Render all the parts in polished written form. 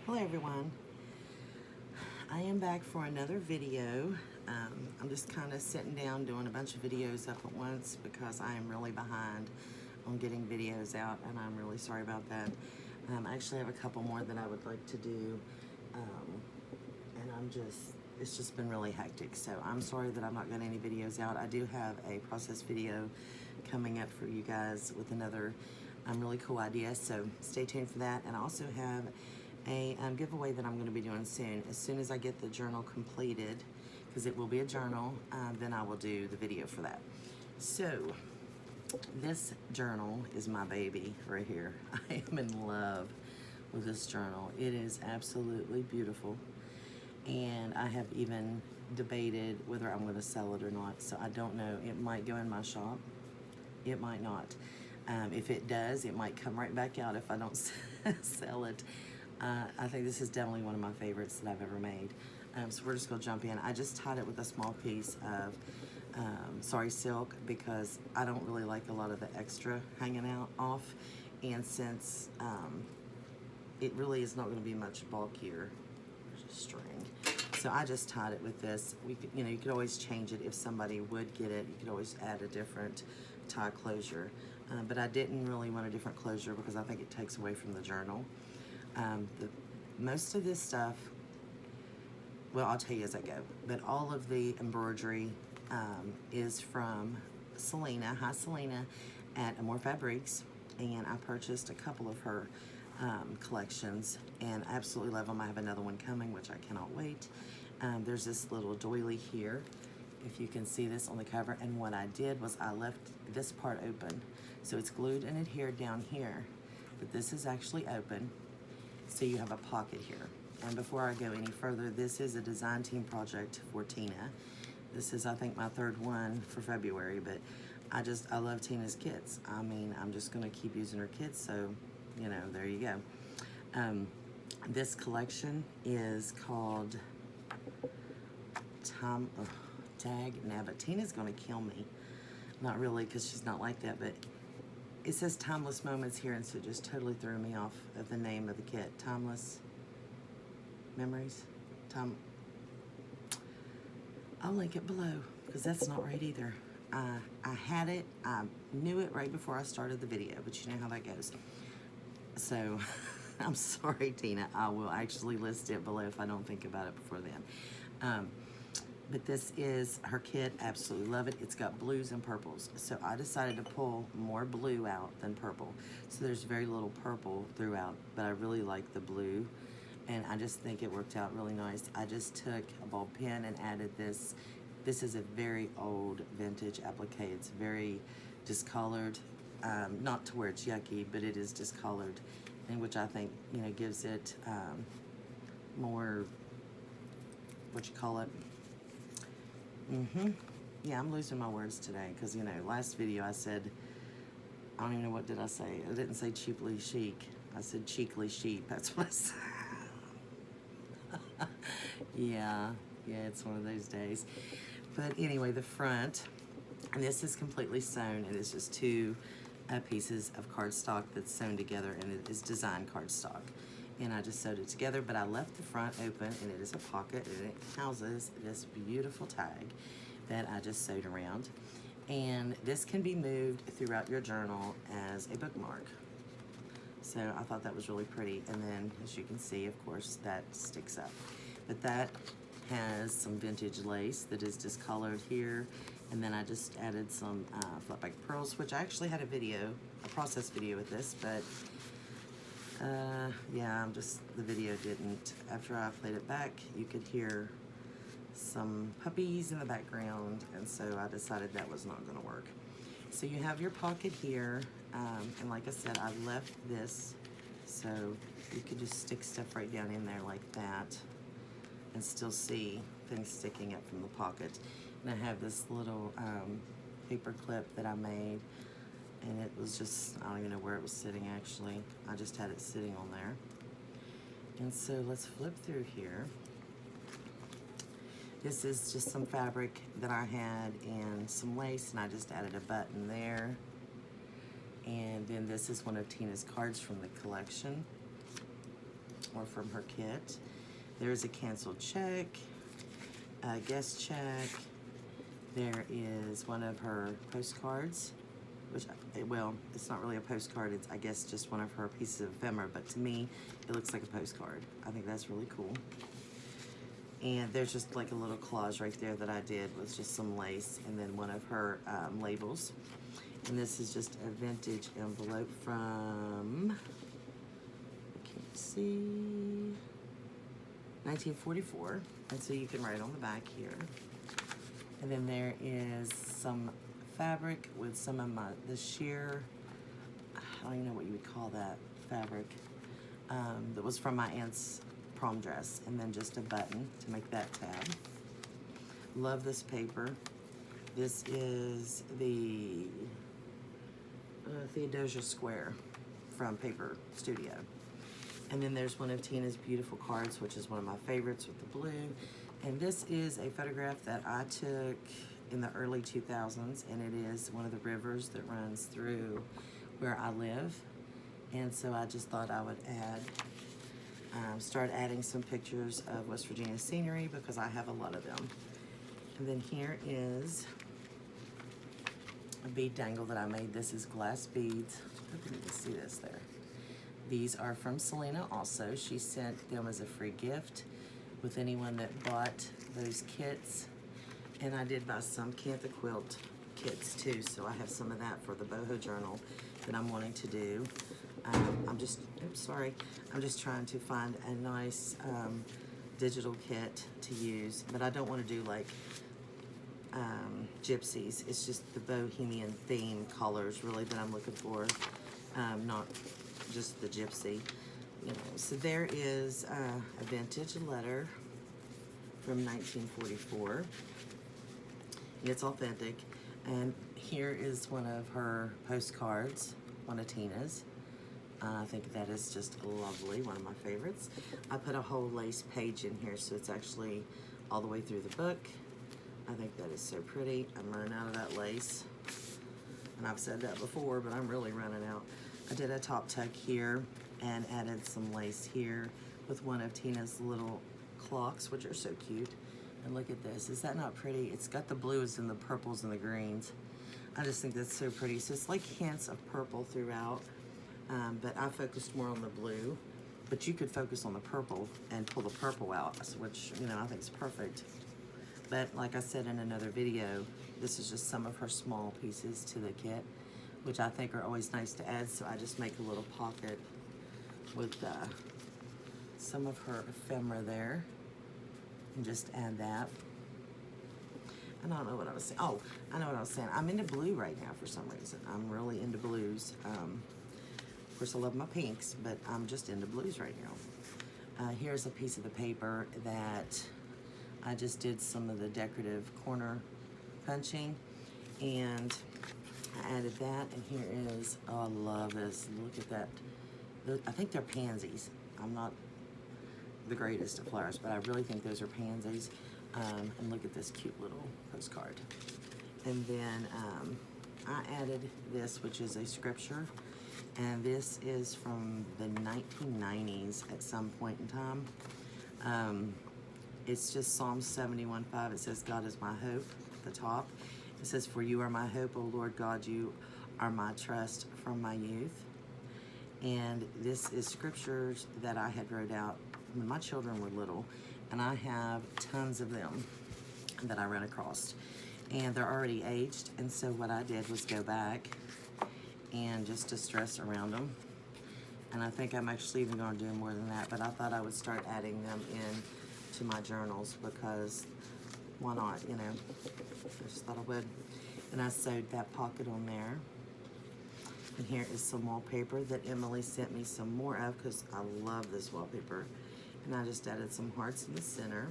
Hello everyone. I am back for another video. I'm just kind of sitting down doing a bunch of videos up at once because I am really behind on getting videos out, and I'm really sorry about that. I actually have a couple more that I would like to do, and it's just been really hectic, so I'm sorry that I'm not getting any videos out. I do have a process video coming up for you guys with another really cool idea, so stay tuned for that. And I also have a giveaway that I'm going to be doing soon. As soon as I get the journal completed, because it will be a journal, then I will do the video for that. So this journal is my baby right here. I am in love with this journal. It is absolutely beautiful, and I have even debated whether I'm going to sell it or not, so I don't know. It might go in my shop, it might not. If it does, it might come right back out if I don't sell it. I think this is definitely one of my favorites that I've ever made. So we're just going to jump in. I just tied it with a small piece of silk, because I don't really like a lot of the extra hanging out off, and since it really is not going to be much bulkier, there's a string. So I just tied it with this. You could always change it if somebody would get it. You could always add a different tie closure, but I didn't really want a different closure because I think it takes away from the journal. Most of this stuff, well, I'll tell you as I go, but all of the embroidery is from Selena. Hi, Selena, at Amore Fabrics, and I purchased a couple of her collections, and I absolutely love them. I have another one coming, which I cannot wait. There's this little doily here, if you can see this on the cover, and what I did was I left this part open. So it's glued and adhered down here, but this is actually open, so you have a pocket here. And before I go any further, this is a design team project for Tina. This is, I think, my third one for February, but I love Tina's kits. I mean, I'm just gonna keep using her kits, so, there you go. This collection is called Dag Nabbit. Tina's gonna kill me. Not really, because she's not like that, but it says Timeless Moments here, and so it just totally threw me off of the name of the kit. Timeless Memories. I'll link it below, because that's not right either. I had it, I knew it right before I started the video, but you know how that goes. So, I'm sorry, Tina. I will actually list it below if I don't think about it before then. But this is her kit. Absolutely love it. It's got blues and purples. So I decided to pull more blue out than purple. So there's very little purple throughout, but I really like the blue, and I just think it worked out really nice. I just took a ball pen and added this. This is a very old vintage applique. It's very discolored, not to where it's yucky, but it is discolored, and which I think, gives it more, yeah, I'm losing my words today, because, last video I said, I don't even know, what did I say? I didn't say cheaply chic. I said cheekly sheep. That's what I said. Yeah, it's one of those days. But anyway, the front, and this is completely sewn. It is just two pieces of cardstock that's sewn together, and it is design cardstock. And I just sewed it together, but I left the front open, and it is a pocket, and it houses this beautiful tag that I just sewed around. And this can be moved throughout your journal as a bookmark. So I thought that was really pretty. And then, as you can see, of course, that sticks up. But that has some vintage lace that is discolored here. And then I just added some flat back pearls, which I actually had a process video with this, but yeah, the video didn't. After I played it back, you could hear some puppies in the background, and so I decided that was not gonna work. So you have your pocket here, and like I said, I left this, so you could just stick stuff right down in there like that, and still see things sticking up from the pocket. And I have this little paper clip that I made, and it was just, I don't even know where it was sitting actually. I just had it sitting on there. And so let's flip through here. This is just some fabric that I had and some lace, and I just added a button there. And then this is one of Tina's cards from the collection. or from her kit. There's a canceled check, a guest check. There is one of her postcards, which, well, it's not really a postcard. It's, I guess, just one of her pieces of ephemera, but to me, it looks like a postcard. I think that's really cool. And there's just like a little collage right there that I did with just some lace, and then one of her labels. And this is just a vintage envelope from, I can't see, 1944. And so you can write on the back here. And then there is some fabric with some of the sheer, I don't even know what you would call that fabric, that was from my aunt's prom dress, and then just a button to make that tab. Love this paper. This is the Theodosia Square from Paper Studio. And then there's one of Tina's beautiful cards, which is one of my favorites with the blue. And this is a photograph that I took in the early 2000s, and it is one of the rivers that runs through where I live. And so I just thought I would start adding some pictures of West Virginia scenery, because I have a lot of them. And then here is a bead dangle that I made. This is glass beads. I hope you can see this there. These are from Selena also. She sent them as a free gift with anyone that bought those kits. And I did buy some Cantha Quilt kits too, so I have some of that for the boho journal that I'm wanting to do. I'm just trying to find a nice digital kit to use, but I don't want to do like gypsies. It's just the bohemian theme colors really that I'm looking for, not just the gypsy. You know, so there is a vintage letter from 1944. It's authentic, and here is one of her postcards, one of Tina's. I think that is just lovely, one of my favorites. I put a whole lace page in here, so it's actually all the way through the book. I think that is so pretty. I'm running out of that lace, and I've said that before, but I'm really running out. I did a top tuck here and added some lace here with one of Tina's little clocks, which are so cute. And look at this, is that not pretty? It's got the blues and the purples and the greens. I just think that's so pretty. So it's like hints of purple throughout. But I focused more on the blue, but you could focus on the purple and pull the purple out, which, you know, I think is perfect. But like I said in another video, this is just some of her small pieces to the kit, which I think are always nice to add. So I just make a little pocket with some of her ephemera there, and just add that. And I don't know what I was saying. Oh, I know what I was saying. I'm into blue right now for some reason. I'm really into blues. Of course, I love my pinks, but I'm just into blues right now. Here's a piece of the paper that I just did some of the decorative corner punching, and I added that, and here is, oh, I love this. Look at that. I think they're pansies. I'm not the greatest at flowers, but I really think those are pansies. And look at this cute little postcard. And then I added this, which is a scripture. And this is from the 1990s at some point in time. It's just Psalm 71:5. It says, God is my hope at the top. It says, for you are my hope, O Lord God, you are my trust from my youth. And this is scriptures that I had wrote out when my children were little. And I have tons of them that I ran across. And they're already aged. And so what I did was go back and just distress around them. And I think I'm actually even going to do more than that, but I thought I would start adding them in to my journals, because why not, you know? I just thought I would. And I sewed that pocket on there. And here is some wallpaper that Emily sent me some more of, because I love this wallpaper. And I just added some hearts in the center.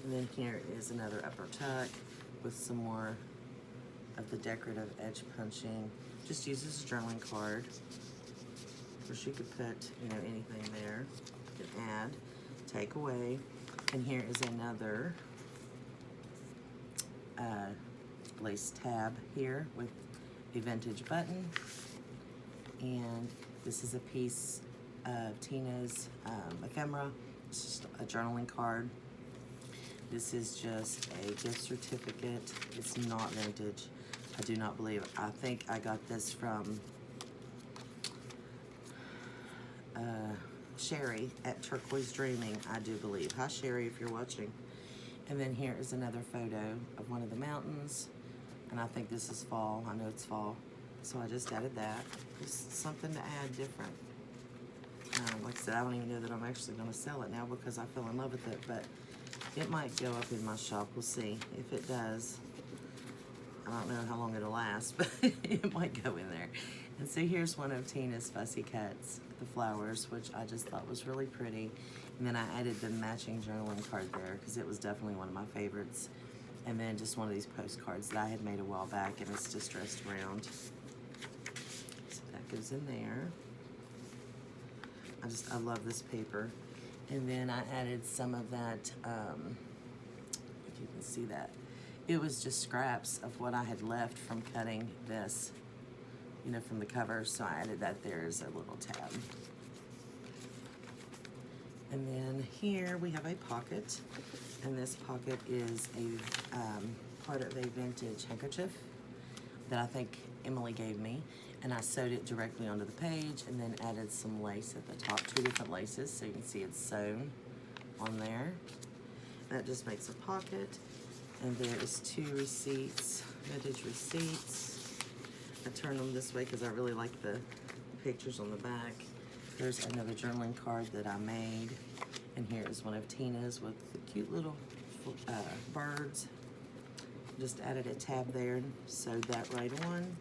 And then here is another upper tuck with some more of the decorative edge punching. Just use this journaling card. Of course, you could put, you know, anything there. You can add, take away. And here is another lace tab here with a vintage button. And this is a piece of Tina's ephemera. It's just a journaling card. This is just a gift certificate. It's not vintage. I do not believe it. I think I got this from Sherry at Turquoise Dreaming, I do believe. Hi Sherry, if you're watching. And then here is another photo of one of the mountains. And I think this is fall. I know it's fall. So I just added that. Just something to add different. Like I said, I don't even know that I'm actually going to sell it now because I fell in love with it. But it might go up in my shop. We'll see. If it does, I don't know how long it'll last, but it might go in there. And so here's one of Tina's fussy cuts, the flowers, which I just thought was really pretty. And then I added the matching journaling card there because it was definitely one of my favorites. And then just one of these postcards that I had made a while back, and it's distressed around. So that goes in there. I love this paper. And then I added some of that, if you can see that, it was just scraps of what I had left from cutting this, you know, from the cover. So I added that there as a little tab. And then here we have a pocket, and this pocket is a part of a vintage handkerchief that I think Emily gave me, and I sewed it directly onto the page and then added some lace at the top, 2 different laces, so you can see it's sewn on there. That just makes a pocket, and there is 2 receipts, vintage receipts. I turn them this way because I really like the pictures on the back. There's another journaling card that I made, and here is one of Tina's with the cute little birds. Just added a tab there and sewed that right on.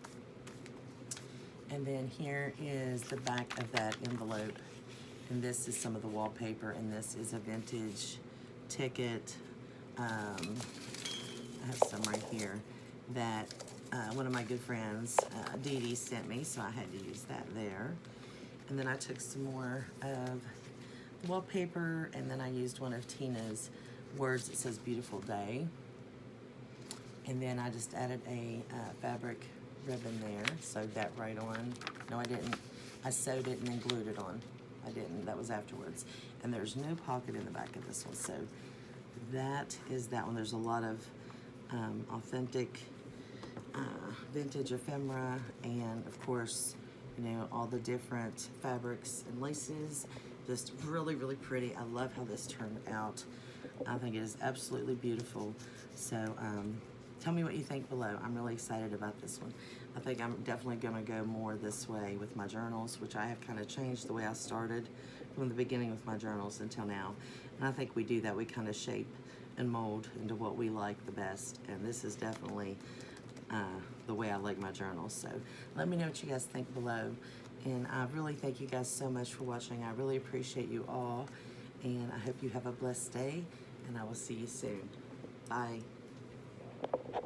And then here is the back of that envelope, and this is some of the wallpaper, and this is a vintage ticket. I have some right here that one of my good friends, Dee Dee, sent me, so I had to use that there. And then I took some more of the wallpaper, and then I used one of Tina's words that says beautiful day. And then I just added a fabric ribbon there, sewed that right on. No, I didn't. I sewed it and then glued it on. I didn't, that was afterwards. And there's no pocket in the back of this one, so that is that one. There's a lot of authentic vintage ephemera, and of course, you know, all the different fabrics and laces. Just really, really pretty. I love how this turned out. I think it is absolutely beautiful. So tell me what you think below. I'm really excited about this one. I think I'm definitely gonna go more this way with my journals, which I have kind of changed the way I started from the beginning with my journals until now. And I think we do that. We kind of shape and mold into what we like the best. And this is definitely the way I like my journals. So let me know what you guys think below. And I really thank you guys so much for watching. I really appreciate you all. And I hope you have a blessed day. And I will see you soon. Bye.